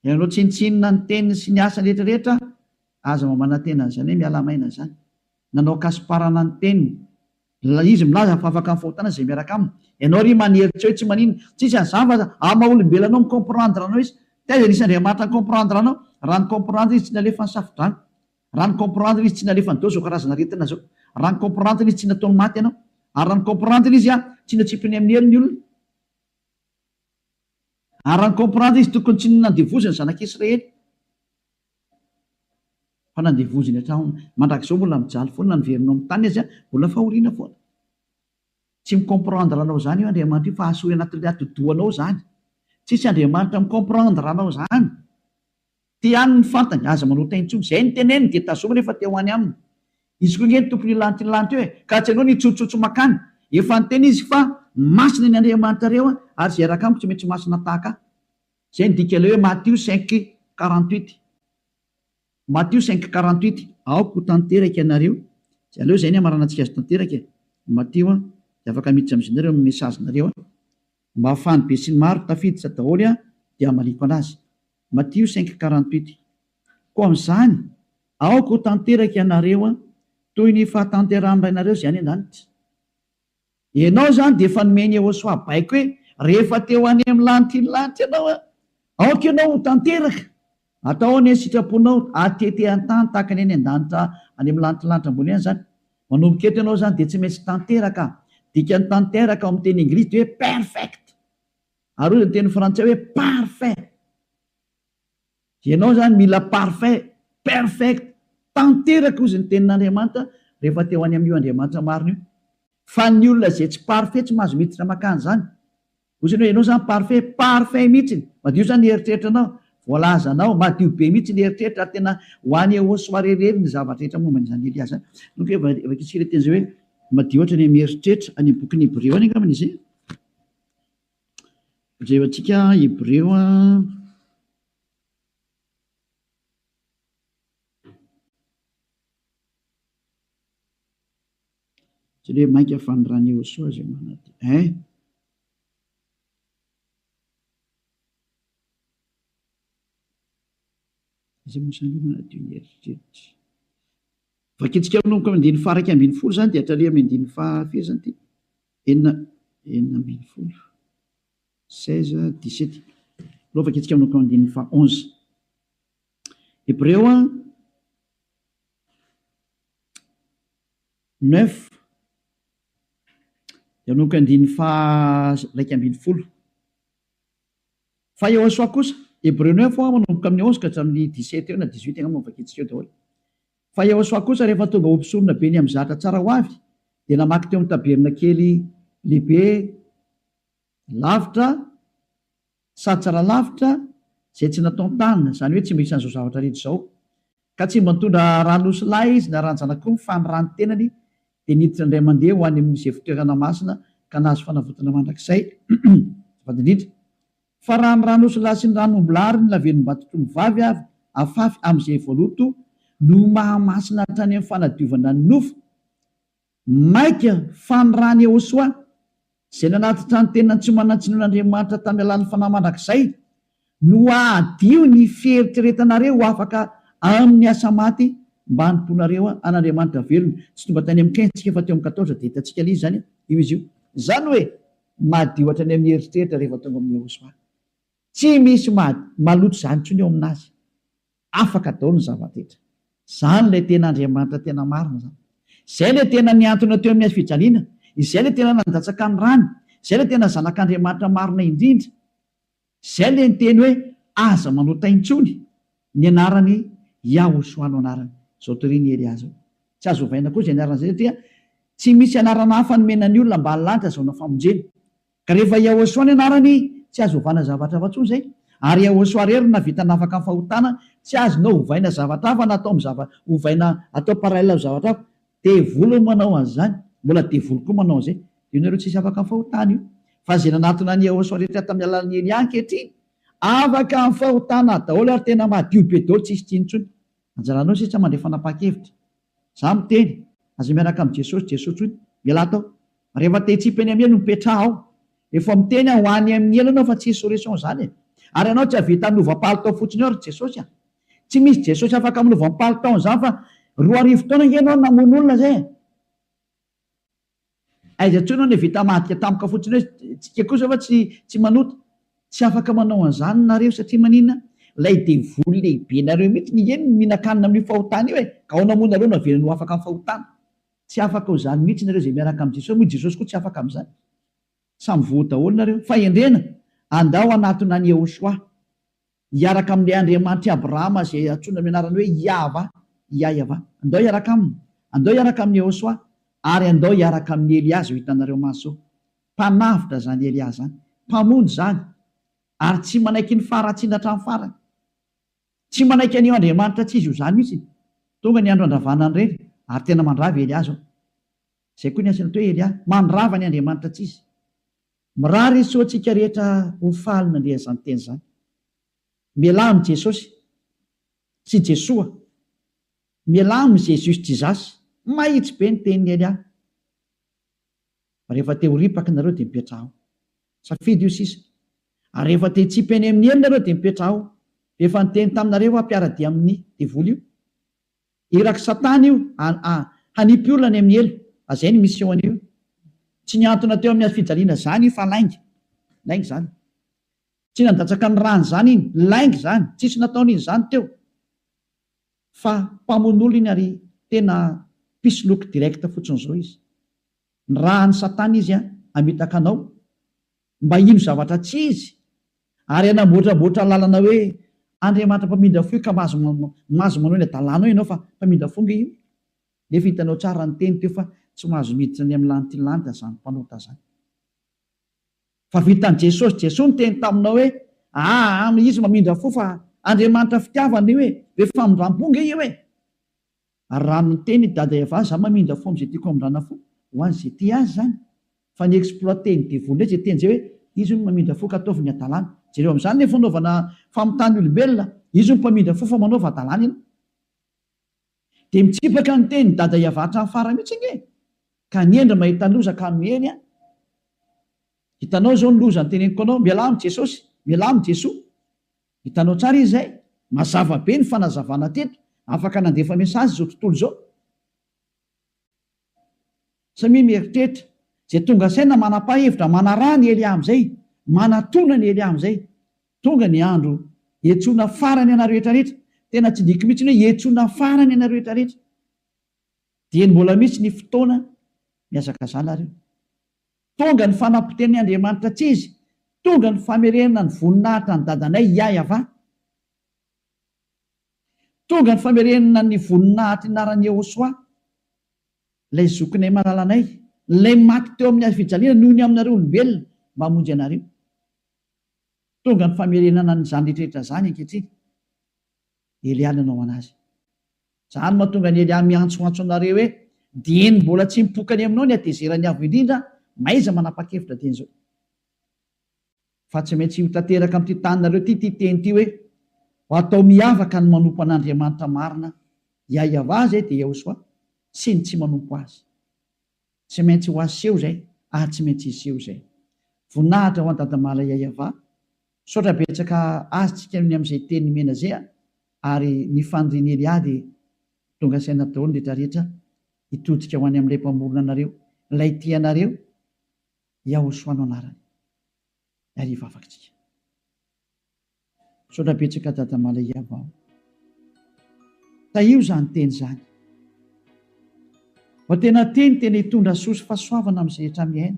Nanao tsinitsinina ny teniny sy ny asany rehetrarehetra, aza mamana tena zany hoe miala maina zany. Nanao kasiparana ny teniny. Izy milaza fa afaka amin'ny fahotana izay miaraka aminy. Ianao ry maneritra hoe tsy manino, tsisy an'izany fa ama olombelonao mikomprendre anao izy. Taiza nisy Andriamanitra mikomprendre anao? Raha ny komprendre izy tsy nalefa ny safidrano. Raha ny komprendre izy tsy nalefa ny dao zao karazana retina zao. Raha ny komprendre izy tsy nataony maty ianao. Ary raha ny komprendre izy tsy natsipiny amin'ny helo ny olona. Ary raha ny komprendre izy tokony tsy nandevoziny zanak'Israely. Fa nandevoziny hatrany mandrakizao mbola mijaly foana niverinao amin'ny tany izy mbola fahoriana foana. Tsy mikomprendre anao zany io Andriamanitra io fa asoy anaty atodohanao zany. tsisy Andriamanitra micomprendre anao zany. Ty any ny fantany aza manota intsony zay niteneny dia tazoma rehefa teo any aminy. Izy koa ngeny tompony lanitra ny lanitra eo ka tsy anao nitsotsotso makany. Efa niteny izy fa masina ny Andriamanitra reo ary zay raka amiko tsy maintsy masina tahaka. Zay ndika le hoe Matthieu 5:48. Matthieu 5:48. Aoko tanteraka ianareo. Zay aleo zay ny amaranantsika azy tanteraka. Matthieu dia afaka miditra amin'izy nareo amin'ny mesazinareo mba hafany be sy ny maro tafiditra daholo dia amaliko anazy. Matthieu 5:48. Koa amin'izany aoko tanteraka ianareo toy ny fahatanteran'iranareo zay any an-danitra. Ianao zany dia efa nomeny Yehosoa baiko hoe rehefa teo any amin'ny lanitra iny lanitra ianao aoka ianao tanteraka atao ny sitraponao atete an-tany tahaka ny any an-danitra any amin'ny lanitra ambony any zany. Manomboka eto ianao zany dia tsy maintsy tanteraka. Dika ny tanteraka ao amin'ny teny anglisy dia hoe perfect. Ary ny teny frantsay hoe parfait. Ianao zany mila parfait, perfect, tanteraka ozy ny tenin'Andriamanitra rehefa teo any amin'io Andriamanitra marina io. Fa ny olona zay tsy parfait tsy mahazo miditra makany zany. Ozy hoe ianao zany parfait, parfait mihitsy. Madio zany ny eritreritranao, voalazanao, madio be mihitsy ny eritreritra tena ho any Yehosoa rerely ny zavatra rehetra momba an'izany Elias zany. Donc efa kitsika teny zay hoe madio ohatra ny mieritreritra any amin'ny bokin'ny Hébreo any angambany izy. Jevantsika Hébreo tsy hoe mainka fanirany Yehosoa zay manady. Izay mosany manadio ny eritreritra. Vakitsika manomboka amin'ny andiny faha 1:40 zany dia hatrary amin'ny andiny faha firy zany ty? 4:40. 16:17. Aloha vakitsika manomboka amin'ny andiny faha 11. Hébreo 9 dia manomboka andiny faha 1:40. Fa Yehosoa kosa Hébreu 9 manomboka amin'ny 11 ka hatramin'ny 17 eo na 18 angamba vakitsika eo daholo. Fa Yehosoa kosa rehefa tonga ho mpisorona be ny amin'ny zatra tsara ho avy dia namaky teo amin'ny tabernakely lehibe lavitra sady tsara lavitra zay tsy natao tanina, zany hoe tsy misy an'izao zavatra rehetra izao. Ka tsy mba nitondra ranosy lahy izy na ranjanak'omby fa ny rano tenany dia niditra indray mandeha ho any amin'izay fitoerana masina ka nahazo fanavotana mandrakizay. Vadindrindra fa raha ny ranosy lahy sy ny ranombolary ny lavenom-batotongo vavy avy afafy amin'izay voaloto no mahamasina hatrany amin'ny fanadiovana ny nofo maika fa ny rany Yehosoa zay nanatitra ny tena tsy manatsinoan'Andriamanitra tamy alan'ny fanahy mandrakizay no adio ny fieritreretanareo afaka amin'ny asa maty mba hanontonareo an'Andriamanitra velona. Tsy tonga tany amin'ny 15 tsika fa teo amin'ny 14 dia hitantsika lizy zany io izy io. Zany hoe madio hatrany amin'ny eritreritra rehefa tonga amin'ny Yehosoa. Tsy misy maloto zany ntsony eo aminazy. Afaka daholo ny zava-detra. Zany ilay tena Andriamanitra tena marina zany. Izay ilay tena niantona teo amin'ny fijaliana. Izay ilay tena nandatsaka ny rano. Izay ilay tena zanak'Andriamanitra marina indrindra. Izay ilay niteny hoe aza manota intsony ny anarany Yehosoa no anarany. Zao toriny Elias zao. Tsy azo ovaina koa izay anarana izay satria tsy misy anarana hafa nomenany olona mba halanitra zao na famonjena. Ka rehefa Yehosoa ny anarany tsy azo ovana zavatra hafa intsony zay. Ary Yehosoa rery navita nafaka amin'ny fahotana tsy azonao ovaina zavatra hafa na atao ovaina atao parallela amin'ny zavatra hafa. Devoly manao an'izany, mbola devoly koa manao an'izay. Io nareo tsisy afaka amin'ny fahotana io. Fa zay nanatona ny Yehosoa rehetra tamin'ny alalan'ny Elia ankehitriny afaka amin'ny fahotana daholo ary tena madio be daholo tsisy tsinontsony. Anjaranao sisa mandray fanapa-kevitra. Za miteny aza miaraka amin'ny Jesosy tsony miala tao. Rehefa te hitsipy any amin'ny elo mipetraha ao. Efa miteny ho any amin'ny elo anao fa tsy solution zany. Ary anao tsy havita nova-palitao fotsiny eo ary Jesosy. Tsy misy Jesosy afaka minova-palitao zany fa 2 taona ngenao namono olona zay. Aiza ntsony ny vita madika tampoka fotsiny hoe tsika kosa fa tsy manota. Tsy afaka manao an'izany nareo satria maninona? Lay devoly lehibe nareo mihitsy ny eny mihinan-kanina amin'ny fahotana io ka ao namono nareo navelany ho afaka amin'ny fahotana. Tsy afaka ho zany mihitsy nareo zay miaraka amin'ny Jesosy. Moa Jesosy koa tsy afaka amin'izany. Samy voa daholo nareo. Fa endrena andao anatona ny Yehosoa hiaraka amin'ilay Andriamanitra Abrahama zay antsoina amin'ny anarany hoe Yahva. Andao hiaraka aminy. Andao hiaraka amin'ny Yehosoa ary andao hiaraka amin'ny Elias ho hitanareo maso. Mpanavitra zany Elias zany. Mpamonjy zany. ary tsy manaiky ny faratsiana hatramin'ny farany, tsy manaiky an'io Andriamanitra tsy izy io zany mihitsy. Tonga ny andro andravana ny reny ary tena mandrava Eliazo zay koa ny asany atao hoe Elia, mandrava ny Andriamanitra tsy izy. Mirary izy soantsika rehetra ho faly nandrea izany teny zany. Mialamy Jesosy sy Jesoa, mialamy Jesus tsy zasy, mahitsy be ny tenin'ny Elia. Rehefa te ho ripaka nareo dia mipetraho, safidy io sisa. Ary rehefa te hitsipy eny amin'ny elo nareo dia mipetraho. Rehefa niteny taminareo ampiara-dia amin'ny devoly io, iraky Satana io hanipy olona ny amin'ny elo, azay ny mission io. Tsy niantona teo amin'ny fijaliana zany io fa laingy zany. Tsy nandatsaka ny rany zany iny, laingy zany, tsisy nataon'iny zany teo. Fa mpamono iny ary tena pisoloky direkta fotsiny zao izy. Ny rahan'ny Satana izy amitaka anao mba ino zavatra tsy izy, ary anamboatraboatra lalana hoe Andriamanitra mpamindra fo ka mahazo manao ny adalàna ianao fa mpamindra fonga io. Nefa hitanao tsara ny teny teo fa tsy mahazo miditra ny amin'ny lanitra lanitra zany mpanota zany. Fa vitan'i Jesosy ny teny taminao hoe izy mamindra fo fa Andriamanitra fitiavana io hoe famindram-ponga io Ary raha ny teny dada Eva za mamindra fo am'izay tiako amindrana fo ho an'izay ty azy zany. Fa ny exploité ny devoly zay teny zay hoe izy no mamindra fo ka ataovy ny adalàna. Jereo amin'izany ny fanaovana famitany olombelona, izy no mpamindra fo fa manaova adalàna ianao. Dia mitsipaka ny teny dada Eva hatramin'ny farany mihitsy nge. Ka niendra mahita loza ka miheny hitanao zao ny loza ny teneniko anao, mialamy Jesosy, mialamy Jesoa. Hitanao tsara izy zay, mazava be ny fanazavana teto, afaka nandefa mesazy zao tontolo zao. Samy mieritreritra zay tonga saina manapa-hevitra, manarà ny Elia amin'izay, manatona ny Elia amin'izay. Tonga ny andro hiantsoana farany anareo rehetra rehetra. Tena tsy diko mihitsy hoe hiantsoana farany anareo rehetra rehetra. Dia mbola mihitsy ny fotoana miazaka zany nareo. Tonga ny fanapoteny Andriamanitra tsy izy, tonga ny famerenana ny voninahitra ny dadanay Yahva. Tonga ny famerenana ny voninahitra inaran'ny Yehosoa, ilay zokinay malalanay, ilay maty teo amin'ny fijaliana noho ny aminareo olombelona mba hamonjy anareo. Tonga ny famerenana nyzany rehetrarehetra zany ankehitriny. Elia nanao anazy. Zany mahatonga ny Elia miantsoantso anareo hoe dieny mbola tsy mipokany aminao ny atezerany avo indrindra, maiza manapa-kevitra teny zao. Fa tsy maintsy ho tanteraka amin'ity taninareo ty teny ty hoe ho atao miavaka ny manompo an'Andriamanitra marina, Yahva zay dia Yehosoa, sy ny tsy manompo azy. Tsy maintsy ho aseho zay, tsy maintsy iseho zay. Voninahitra ho an-dadamala Yahva, saotra betsaka azytsika ny amin'izay teny mena zay ary ny fandriany Elia dia tonga saina daholo ny rehetrarehetra hitodika ho any amin'ilay mpamorona anareo, ilay tianareo, Yehosoa no anarany. Ary vavakintsika. Saotra betsaka dadamala Yahva. Taio zany teny zany. Fa tena tena hitondra soa sy fahasoavana amin'izay rehetra miaina.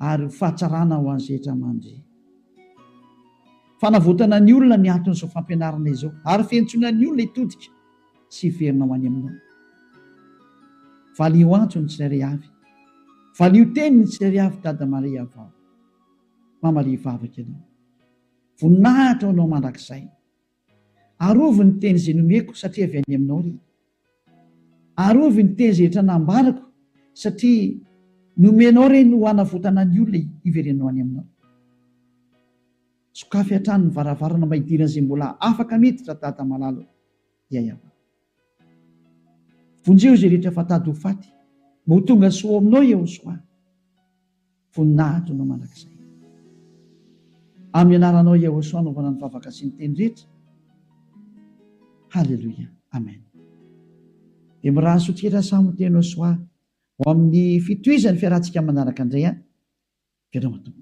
Ary fahatsarana ho an'izay rehetra mandry. Fanavotana ny olona ny anton'izao fampianarana izao, ary fiantsoana ny olona hitodika sy hiverina ho any aminao. Valio antso ny tsirairay avy, valio teny ny tsirairay avy dadamala Yahva. Mamalia vavaka ianao, voninahitra ho anao mandrakizay. Arovy ny teny izay nomeko satria avy any aminao ry. Arovy ny teny izay rehetra nambarako satria nomenao reny ho hanavotana ny olona hiverenao any aminao. Sokafy hatrany ny varavarana mba hidirana izay mbola afaka miditra dada malalo Yahva. Vonjeo izay rehetra fatady ho faty, mba ho tonga soa aminao Yehosoa. Voninahitra no mandrakizay. Amin'ny anaranao Yehosoa anaovana ny vavaka sy ny teny rehetra. Halleluia. Amen. Dia mirahaso tira samy teny Yehosoa ho amin'ny fitohizan'ny fiarahantsika manaraka indray. Fiarahana.